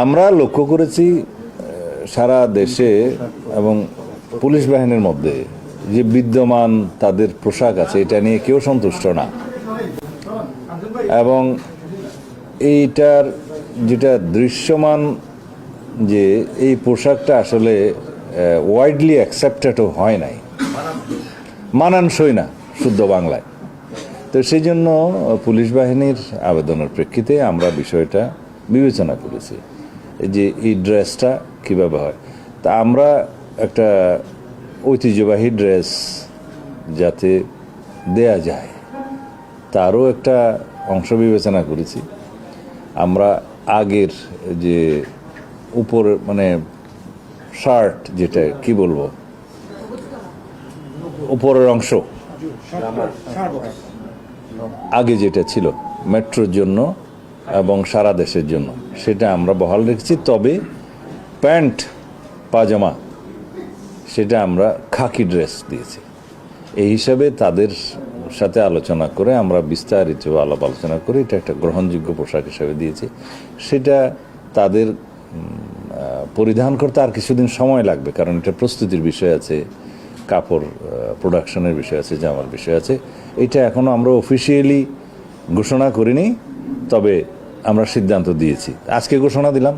আমরা লক্ষ্য করেছি সারা দেশে এবং পুলিশ বাহিনীর মধ্যে যে বিদ্যমান তাদের পোশাক আছে এটা নিয়ে কেউ সন্তুষ্ট না, এবং এইটার যেটা দৃশ্যমান যে এই পোশাকটা আসলে ওয়াইডলি অ্যাকসেপ্টেডও হয় নাই, মানানসই না শুদ্ধ বাংলায়। তো সেই জন্য পুলিশ বাহিনীর আবেদনের প্রেক্ষিতে আমরা বিষয়টা বিবেচনা করেছি যে এই ড্রেসটা কীভাবে হয়। তা আমরা একটা ঐতিহ্যবাহী ড্রেস যাতে দেয়া যায় তারও একটা অংশ বিবেচনা করেছি। আমরা আগের যে উপর মানে শার্ট, যেটা কি বলবো, উপরের অংশ আগে যেটা ছিল মেট্রোর জন্য এবং সারা দেশের জন্য, সেটা আমরা বহাল রেখেছি। তবে প্যান্ট পাজামা সেটা আমরা খাকি ড্রেস দিয়েছি। এই হিসাবে তাদের সাথে আলোচনা করে আমরা বিস্তারিত আলাপ আলোচনা করে এটা একটা গ্রহণযোগ্য পোশাক হিসাবে দিয়েছি। সেটা তাদের পরিধান করতে আর কিছুদিন সময় লাগবে, কারণ এটা প্রস্তুতির বিষয় আছে, কাপড় প্রোডাকশনের বিষয় আছে, জামার বিষয় আছে। এটা এখনও আমরা অফিসিয়ালি ঘোষণা করিনি, তবে আমরা সিদ্ধান্ত দিয়েছি, আজকে ঘোষণা দিলাম।